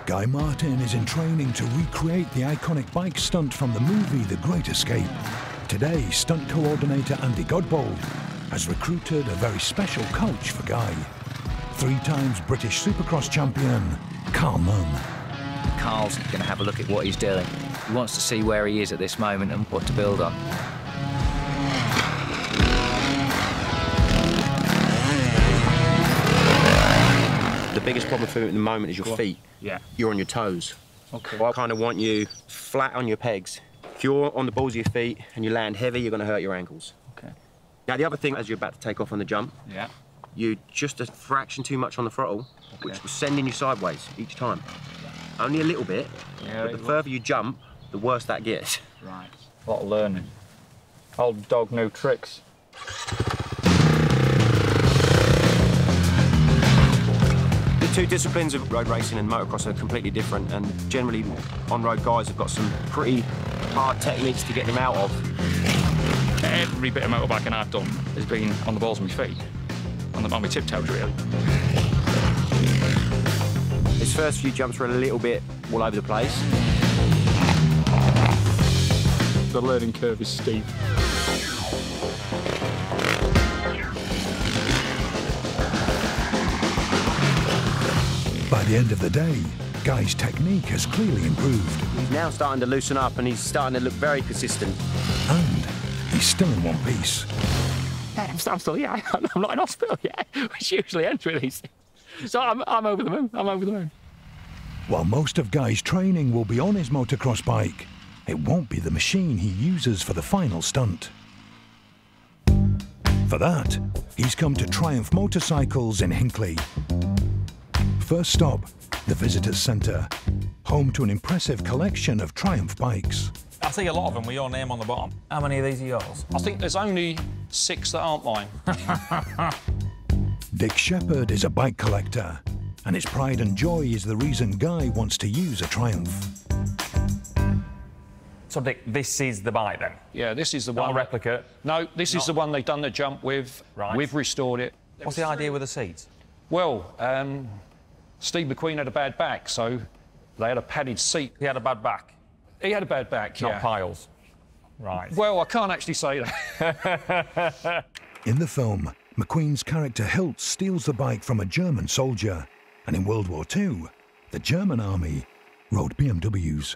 Guy Martin is in training to recreate the iconic bike stunt from the movie The Great Escape. Today, stunt coordinator Andy Godbold has recruited a very special coach for Guy. 3 times British Supercross champion, Carl Munn. Carl's going to have a look at what he's doing. He wants to see where he is at this moment and what to build on. The biggest problem for him at the moment is your feet. Yeah. You're on your toes. Okay. Well, I kind of want you flat on your pegs. If you're on the balls of your feet and you land heavy, you're going to hurt your ankles. Okay. Now, the other thing, as you're about to take off on the jump, you just a fraction too much on the throttle, which will sending you sideways each time. Only a little bit, but the further you jump, the worse that gets. Right. A lot of learning. Old dog, new tricks. The 2 disciplines of road racing and motocross are completely different, and generally on-road guys have got some pretty hard techniques to get them out of. Every bit of motorbiking I've done has been on the balls of my feet, on my tiptoes, really. His first few jumps were a little bit all over the place. The learning curve is steep. By the end of the day, Guy's technique has clearly improved. He's now starting to loosen up and he's starting to look very consistent. And he's still in one piece. I'm still, I'm not in hospital yet, which usually ends with these things. So I'm over the moon, I'm over the moon. While most of Guy's training will be on his motocross bike, it won't be the machine he uses for the final stunt. For that, he's come to Triumph Motorcycles in Hinckley. First stop, the Visitors Centre, home to an impressive collection of Triumph bikes. I see a lot of them with your name on the bottom. How many of these are yours? I think there's only 6 that aren't mine. Dick Shepherd is a bike collector, and his pride and joy is the reason Guy wants to use a Triumph. So, Dick, this is the bike, then? Yeah, this is the Not one. a replica? No, this is the one they've done the jump with. Right. We've restored it. What's the idea with the seats? Well, Steve McQueen had a bad back, so they had a padded seat. He had a bad back? He had a bad back, Not piles? Right. Well, I can't actually say that. In the film, McQueen's character Hilt steals the bike from a German soldier, and in World War II, the German army rode BMWs.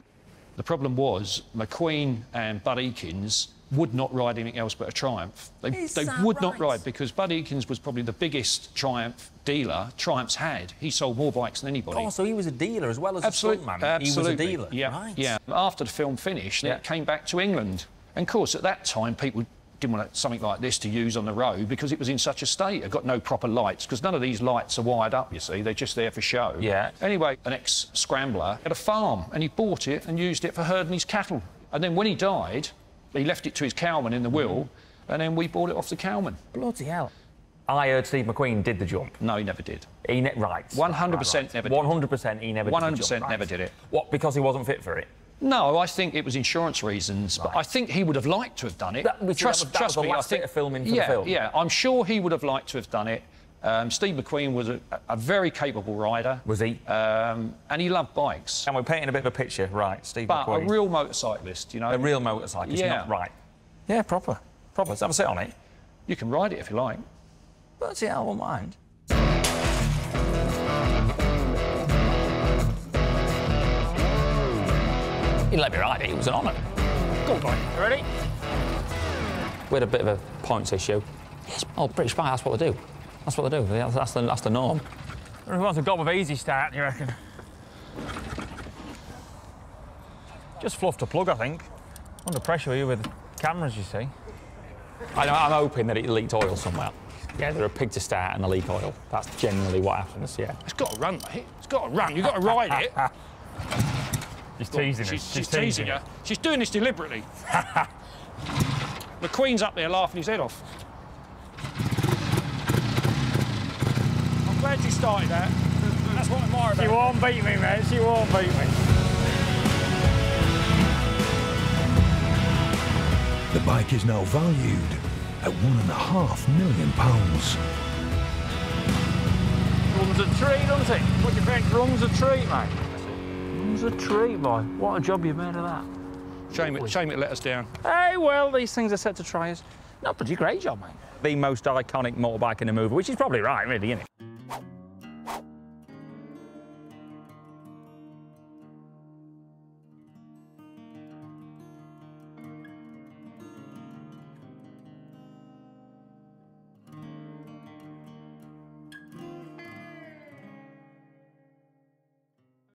The problem was McQueen and Bud Ekins would not ride anything else but a Triumph. They would not ride, because Bud Ekins was probably the biggest Triumph dealer Triumph's had. He sold more bikes than anybody. Oh, so he was a dealer as well as a stuntman? Absolutely. He was a dealer? Yeah, right. yeah. After the film finished, it came back to England. And, of course, at that time, people didn't want something like this to use on the road because it was in such a state. It got no proper lights, because none of these lights are wired up, you see. They're just there for show. Yeah. Anyway, an ex-scrambler had a farm, and he bought it and used it for herding his cattle. And then when he died, he left it to his cowman in the will, and then we bought it off the cowman. Bloody hell. I heard Steve McQueen did the jump. No, he never did. Right. 100% never did. 100% he never did the jump. 100% never did it. What, because he wasn't fit for it? No, I think it was insurance reasons, but I think he would have liked to have done it. Trust me, I think... filming for the film. Yeah, I'm sure he would have liked to have done it. Steve McQueen was a very capable rider. Was he? And he loved bikes. And we're painting a bit of a picture, right, Steve McQueen. But a real motorcyclist, you know. A real motorcyclist, not right. Yeah, proper. Let's have a sit on it. You can ride it if you like. But yeah, I won't mind. He let me ride it, it was an honour. Go on, boy. You ready? We had a bit of a points issue. Yes, oh, British bike, that's what they do. That's what they do, that's the norm. Who wants a gob of easy start, you reckon? Just fluffed a plug, I think. Under pressure here with cameras, you see. I'm hoping that it leaked oil somewhere. Yeah, they're a pig to start and they leak oil. That's generally what happens, yeah. It's got to run, mate. It's got to run. You've got to ride it. She's teasing us. She's teasing you. She's doing this deliberately. McQueen's up there laughing his head off. I'm glad you started that. That's what I'm more about. She won't beat me, mate. She won't beat me. The bike is now valued at £1.5 million. Runs a treat, doesn't it? What do you think? Runs a treat, mate. a treat, boy. What a job you made of that. Shame it let us down. Hey, well, these things are set to try us. No, but you great job, mate. The most iconic motorbike in the movie, which is probably right, really, isn't it?